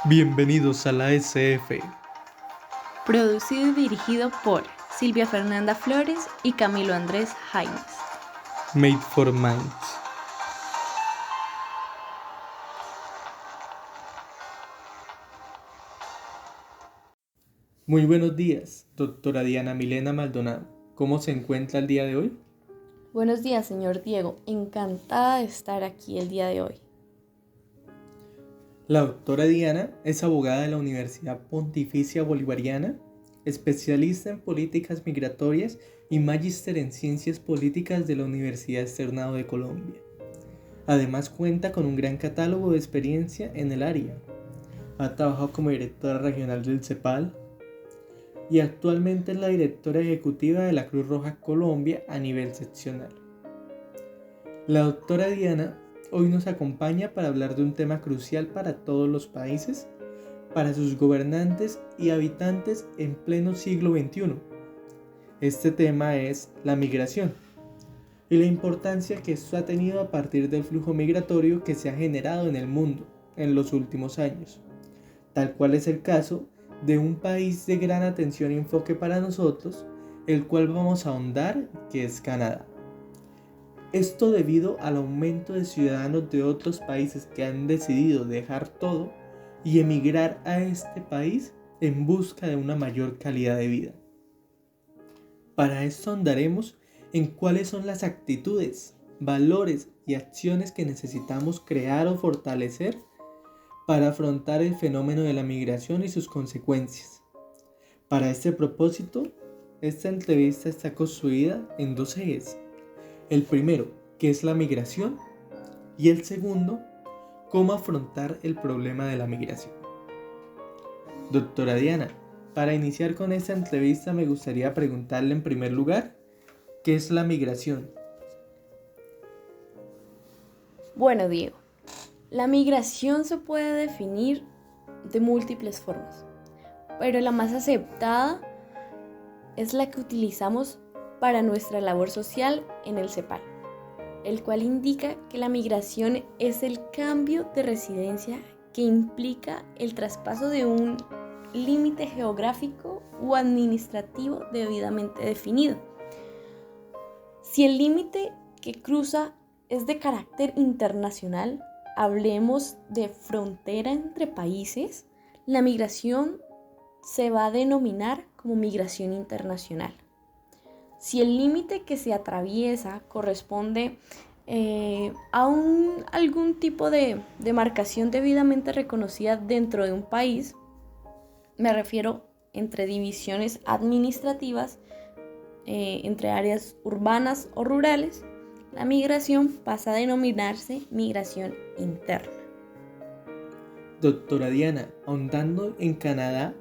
Bienvenidos a la SF. Producido y dirigido por Silvia Fernanda Flores y Camilo Andrés Jaimes. Made for Minds. Muy buenos días, doctora Diana Milena Maldonado. ¿Cómo se encuentra el día de hoy? Buenos días, señor Diego. Encantada de estar aquí el día de hoy. La doctora Diana es abogada de la Universidad Pontificia Bolivariana, especialista en políticas migratorias y magíster en ciencias políticas de la Universidad Externado de Colombia. Además cuenta con un gran catálogo de experiencia en el área. Ha trabajado como directora regional del CEPAL y actualmente es la directora ejecutiva de la Cruz Roja Colombia a nivel seccional. La doctora Diana hoy nos acompaña para hablar de un tema crucial para todos los países, para sus gobernantes y habitantes en pleno siglo XXI. Este tema es la migración y la importancia que esto ha tenido a partir del flujo migratorio que se ha generado en el mundo en los últimos años, tal cual es el caso de un país de gran atención y enfoque para nosotros, el cual vamos a ahondar, que es Canadá. Esto debido al aumento de ciudadanos de otros países que han decidido dejar todo y emigrar a este país en busca de una mayor calidad de vida. Para esto ahondaremos en cuáles son las actitudes, valores y acciones que necesitamos crear o fortalecer para afrontar el fenómeno de la migración y sus consecuencias. Para este propósito, esta entrevista está construida en dos ejes. El primero, que es la migración, y el segundo, cómo afrontar el problema de la migración. Doctora Diana, para iniciar con esta entrevista me gustaría preguntarle en primer lugar, ¿qué es la migración? Bueno, Diego, la migración se puede definir de múltiples formas, pero la más aceptada es la que utilizamos para nuestra labor social en el CEPAL, el cual indica que la migración es el cambio de residencia que implica el traspaso de un límite geográfico o administrativo debidamente definido. Si el límite que cruza es de carácter internacional, hablemos de frontera entre países, la migración se va a denominar como migración internacional. Si el límite que se atraviesa corresponde a algún tipo de demarcación debidamente reconocida dentro de un país, me refiero entre divisiones administrativas, entre áreas urbanas o rurales, la migración pasa a denominarse migración interna. Doctora Diana, ahondando en Canadá,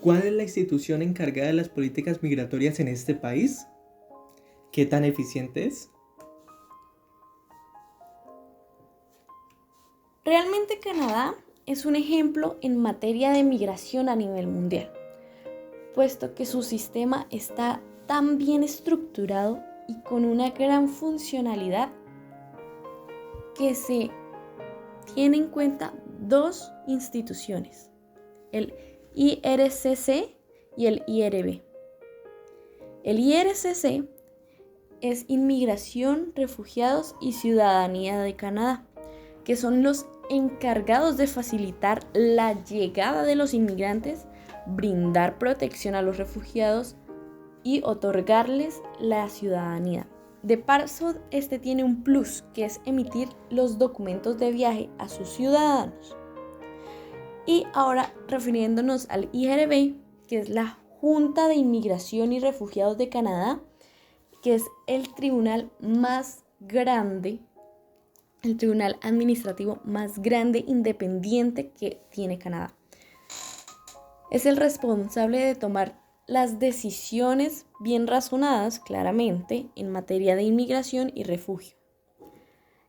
¿cuál es la institución encargada de las políticas migratorias en este país? ¿Qué tan eficiente es? Realmente Canadá es un ejemplo en materia de migración a nivel mundial, puesto que su sistema está tan bien estructurado y con una gran funcionalidad que se tiene en cuenta dos instituciones, el IRCC y el IRB. El IRCC es Inmigración, Refugiados y Ciudadanía de Canadá, que son los encargados de facilitar la llegada de los inmigrantes, brindar protección a los refugiados y otorgarles la ciudadanía. De paso, este tiene un plus, que es emitir los documentos de viaje a sus ciudadanos. Y ahora, refiriéndonos al IRB, que es la Junta de Inmigración y Refugiados de Canadá, que es el tribunal más grande, el tribunal administrativo más grande independiente que tiene Canadá. Es el responsable de tomar las decisiones bien razonadas, claramente, en materia de inmigración y refugio.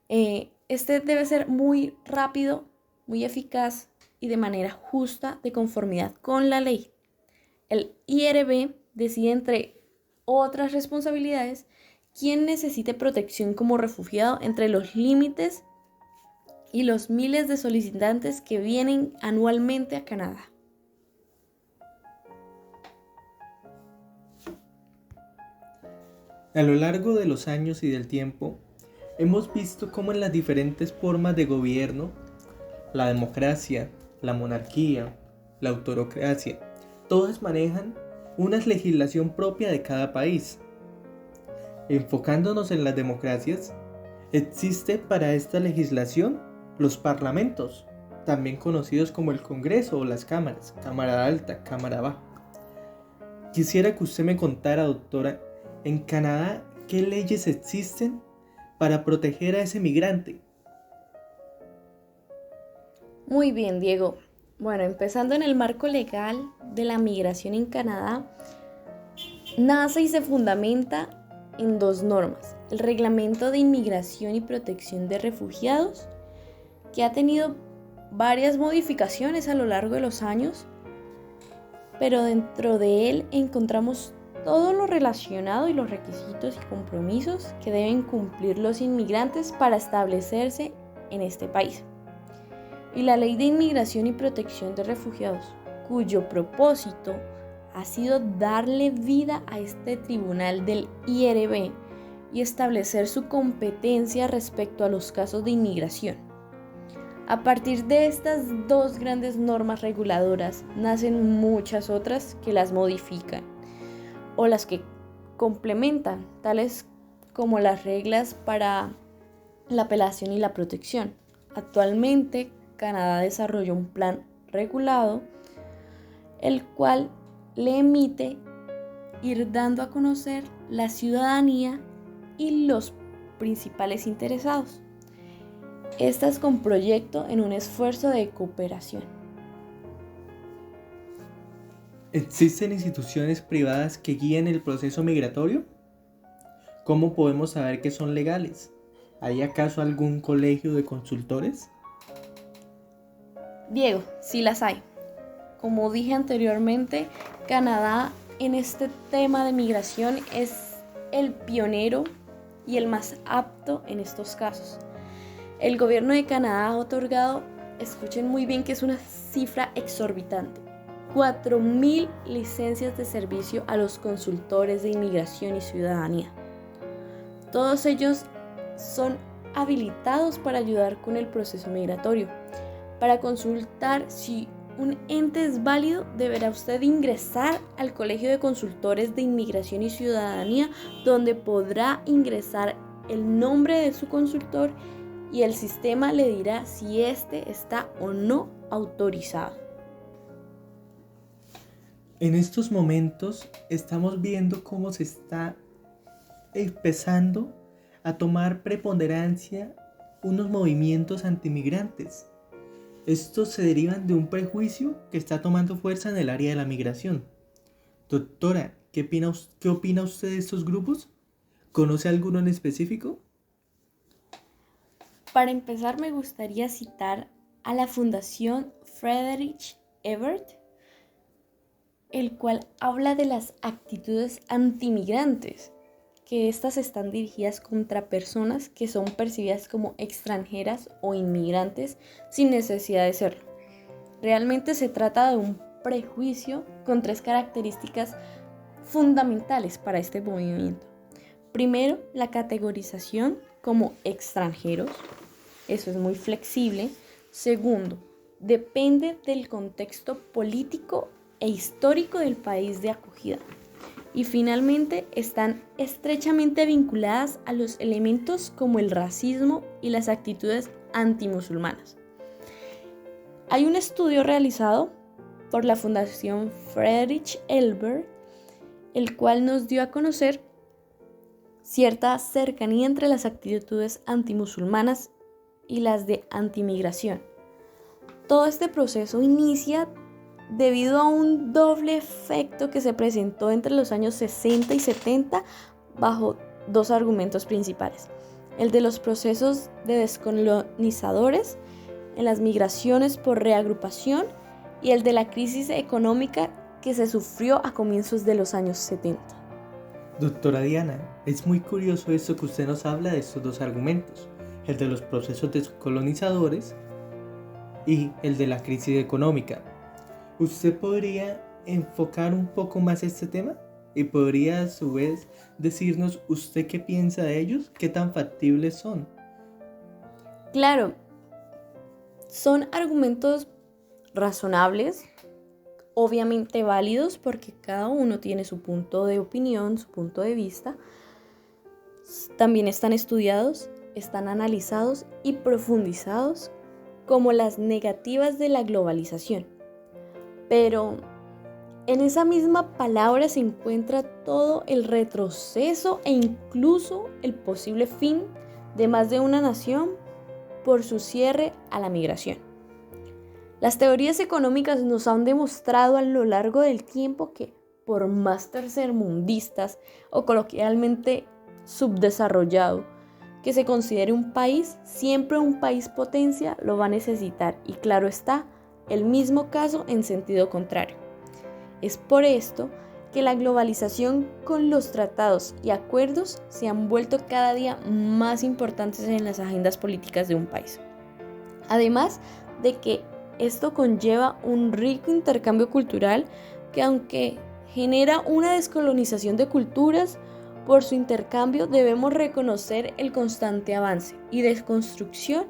Este debe ser muy rápido, muy eficaz y de manera justa, de conformidad con la ley. El IRB decide, entre otras responsabilidades, quién necesite protección como refugiado entre los límites y los miles de solicitantes que vienen anualmente a Canadá. A lo largo de los años y del tiempo, hemos visto cómo en las diferentes formas de gobierno, la democracia, la monarquía, la autocracia, todas manejan una legislación propia de cada país. Enfocándonos en las democracias, existe para esta legislación los parlamentos, también conocidos como el Congreso o las cámaras, Cámara Alta, Cámara Baja. Quisiera que usted me contara, doctora, en Canadá, ¿qué leyes existen para proteger a ese migrante? Muy bien, Diego. Bueno, empezando en el marco legal de la migración en Canadá, nace y se fundamenta en dos normas: el Reglamento de Inmigración y Protección de Refugiados, que ha tenido varias modificaciones a lo largo de los años, pero dentro de él encontramos todo lo relacionado y los requisitos y compromisos que deben cumplir los inmigrantes para establecerse en este país. Y la Ley de Inmigración y Protección de Refugiados, cuyo propósito ha sido darle vida a este tribunal del IRB y establecer su competencia respecto a los casos de inmigración. A partir de estas dos grandes normas reguladoras nacen muchas otras que las modifican o las que complementan, tales como las reglas para la apelación y la protección. Actualmente, Canadá desarrolló un plan regulado, el cual le emite ir dando a conocer la ciudadanía y los principales interesados. Estas con proyecto en un esfuerzo de cooperación. ¿Existen instituciones privadas que guíen el proceso migratorio? ¿Cómo podemos saber que son legales? ¿Hay acaso algún colegio de consultores? Diego, sí las hay. Como dije anteriormente, Canadá en este tema de migración es el pionero y el más apto en estos casos. El gobierno de Canadá ha otorgado, escuchen muy bien que es una cifra exorbitante, 4,000 licencias de servicio a los consultores de inmigración y ciudadanía. Todos ellos son habilitados para ayudar con el proceso migratorio. Para consultar si un ente es válido, deberá usted ingresar al Colegio de Consultores de Inmigración y Ciudadanía, donde podrá ingresar el nombre de su consultor y el sistema le dirá si éste está o no autorizado. En estos momentos estamos viendo cómo se está empezando a tomar preponderancia unos movimientos antimigrantes. Estos se derivan de un prejuicio que está tomando fuerza en el área de la migración. Doctora, ¿qué opina usted de estos grupos? ¿Conoce alguno en específico? Para empezar, me gustaría citar a la Fundación Friedrich Ebert, el cual habla de las actitudes antimigrantes, que estas están dirigidas contra personas que son percibidas como extranjeras o inmigrantes sin necesidad de serlo. Realmente se trata de un prejuicio con 3 características fundamentales para este movimiento. Primero, la categorización como extranjeros. Eso es muy flexible. Segundo, depende del contexto político e histórico del país de acogida. Y finalmente, están estrechamente vinculadas a los elementos como el racismo y las actitudes antimusulmanas. Hay un estudio realizado por la Fundación Friedrich Ebert, el cual nos dio a conocer cierta cercanía entre las actitudes antimusulmanas y las de antimigración. Todo este proceso inicia debido a un doble efecto que se presentó entre los años 60 y 70 bajo 2 argumentos principales: el de los procesos de descolonizadores en las migraciones por reagrupación y el de la crisis económica que se sufrió a comienzos de los años 70. Doctora Diana, es muy curioso esto que usted nos habla de estos 2 argumentos, el de los procesos descolonizadores y el de la crisis económica. ¿Usted podría enfocar un poco más este tema? Y podría a su vez decirnos usted qué piensa de ellos, qué tan factibles son. Claro, son argumentos razonables, obviamente válidos, porque cada uno tiene su punto de opinión, su punto de vista. También están estudiados, están analizados y profundizados como las negativas de la globalización. Pero en esa misma palabra se encuentra todo el retroceso e incluso el posible fin de más de una nación por su cierre a la migración. Las teorías económicas nos han demostrado a lo largo del tiempo que, por más tercermundistas o coloquialmente subdesarrollado que se considere un país, siempre un país potencia lo va a necesitar, y claro está, el mismo caso en sentido contrario. Es por esto que la globalización con los tratados y acuerdos se han vuelto cada día más importantes en las agendas políticas de un país. Además de que esto conlleva un rico intercambio cultural que, aunque genera una descolonización de culturas, por su intercambio debemos reconocer el constante avance y desconstrucción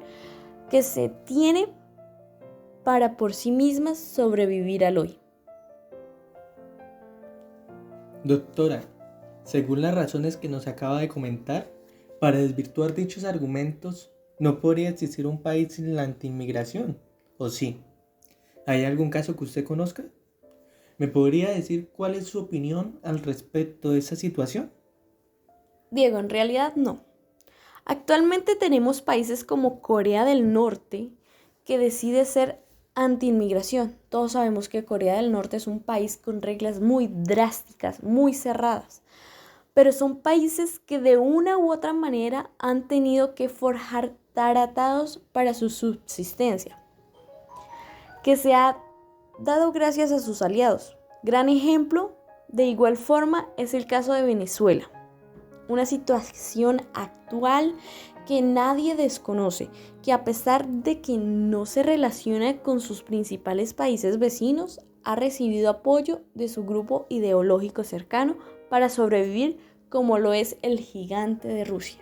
que se tiene para por sí mismas sobrevivir al hoy. Doctora, según las razones que nos acaba de comentar, para desvirtuar dichos argumentos, no podría existir un país sin la antiinmigración, ¿o sí? ¿Hay algún caso que usted conozca? ¿Me podría decir cuál es su opinión al respecto de esa situación? Diego, en realidad no. Actualmente tenemos países como Corea del Norte que decide ser anti-inmigración. Todos sabemos que Corea del Norte es un país con reglas muy drásticas, muy cerradas, pero son países que de una u otra manera han tenido que forjar tratados para su subsistencia, que se ha dado gracias a sus aliados. Gran ejemplo, de igual forma, es el caso de Venezuela. Una situación actual que nadie desconoce, que a pesar de que no se relaciona con sus principales países vecinos, ha recibido apoyo de su grupo ideológico cercano para sobrevivir, como lo es el gigante de Rusia.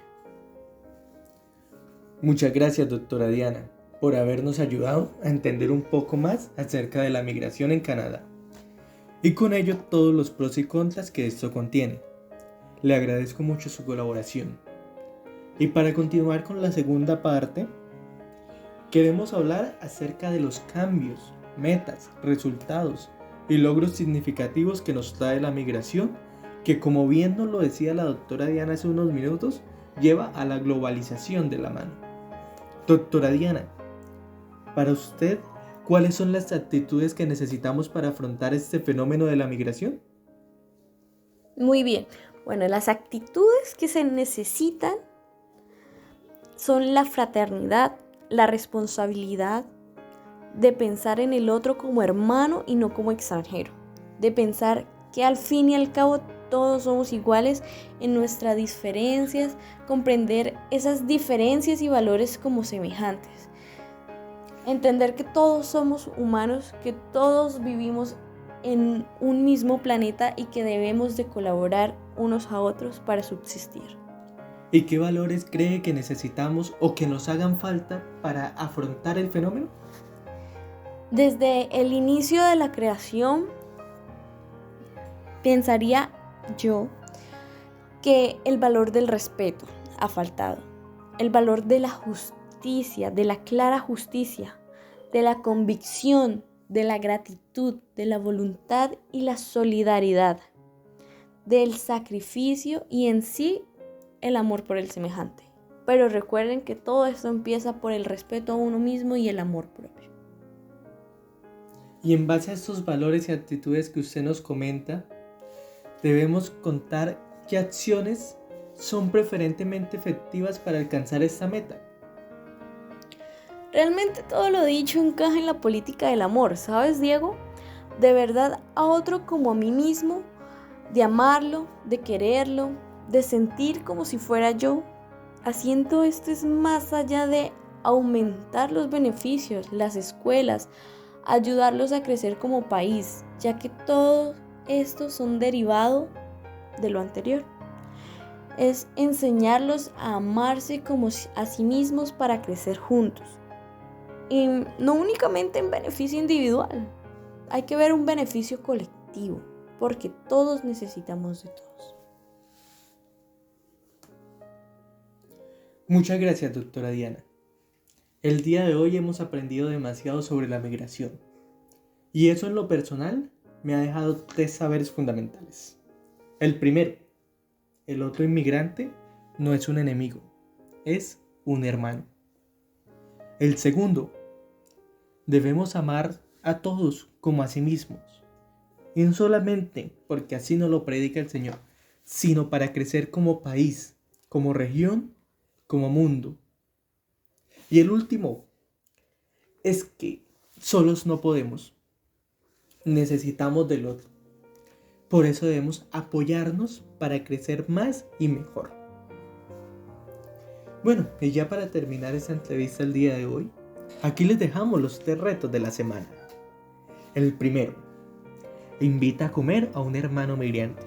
Muchas gracias, doctora Diana, por habernos ayudado a entender un poco más acerca de la migración en Canadá, y con ello todos los pros y contras que esto contiene. Le agradezco mucho su colaboración. Y para continuar con la segunda parte, queremos hablar acerca de los cambios, metas, resultados y logros significativos que nos trae la migración, que, como bien nos lo decía la doctora Diana hace unos minutos, lleva a la globalización de la mano. Doctora Diana, para usted, ¿cuáles son las actitudes que necesitamos para afrontar este fenómeno de la migración? Muy bien. Bueno, las actitudes que se necesitan son la fraternidad, la responsabilidad, de pensar en el otro como hermano y no como extranjero, de pensar que al fin y al cabo todos somos iguales en nuestras diferencias, comprender esas diferencias y valores como semejantes, entender que todos somos humanos, que todos vivimos en un mismo planeta y que debemos de colaborar unos a otros para subsistir. ¿Y qué valores cree que necesitamos o que nos hagan falta para afrontar el fenómeno? Desde el inicio de la creación, pensaría yo que el valor del respeto ha faltado, el valor de la justicia, de la clara justicia, de la convicción, de la gratitud, de la voluntad y la solidaridad, del sacrificio y en sí el amor por el semejante. Pero recuerden que todo esto empieza por el respeto a uno mismo y el amor propio. Y en base a estos valores y actitudes que usted nos comenta, debemos contar qué acciones son preferentemente efectivas para alcanzar esta meta. Realmente todo lo dicho encaja en la política del amor, ¿sabes, Diego? De verdad a otro como a mí mismo, de amarlo, de quererlo, de sentir como si fuera yo, Haciendo esto es más allá de aumentar los beneficios, las escuelas, ayudarlos a crecer como país, ya que todos estos son derivados de lo anterior. Es enseñarlos a amarse como a sí mismos para crecer juntos. Y no únicamente en beneficio individual, hay que ver un beneficio colectivo, porque todos necesitamos de todos. Muchas gracias, doctora Diana. El día de hoy hemos aprendido demasiado sobre la migración. Y eso en lo personal me ha dejado 3 saberes fundamentales. El primero, el otro inmigrante no es un enemigo, es un hermano. El segundo, debemos amar a todos como a sí mismos. Y no solamente porque así nos lo predica el Señor, sino para crecer como país, como región, como mundo. Y el último es que solos no podemos. Necesitamos del otro. Por eso debemos apoyarnos para crecer más y mejor. Bueno, y ya para terminar esta entrevista el día de hoy, aquí les dejamos los 3 retos de la semana. El primero, invita a comer a un hermano migrante.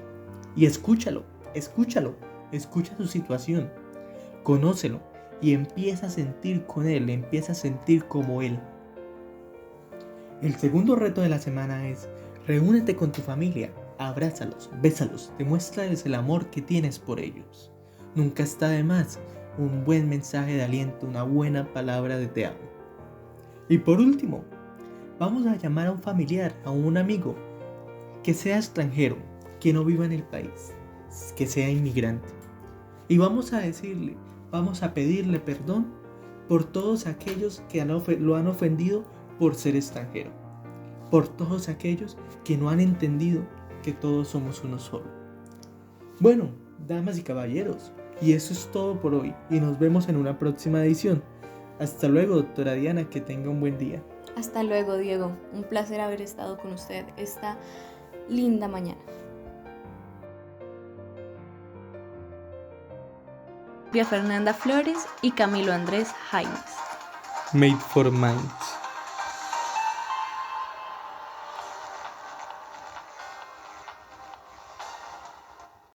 Y escúchalo, escucha su situación, conócelo y empieza a sentir con él, empieza a sentir como él. El segundo reto de la semana es, reúnete con tu familia, abrázalos, bésalos, demuéstrales el amor que tienes por ellos. Nunca está de más un buen mensaje de aliento, una buena palabra de te amo. Y por último, vamos a llamar a un familiar, a un amigo, que sea extranjero, que no viva en el país, que sea inmigrante. Y vamos a decirle, vamos a pedirle perdón por todos aquellos que lo han ofendido por ser extranjero, por todos aquellos que no han entendido que todos somos uno solo. Bueno, damas y caballeros, y eso es todo por hoy, y nos vemos en una próxima edición. Hasta luego, doctora Diana, que tenga un buen día. Hasta luego, Diego. Un placer haber estado con usted esta linda mañana. Fernanda Flores y Camilo Andrés Jaimes. Made for Minds.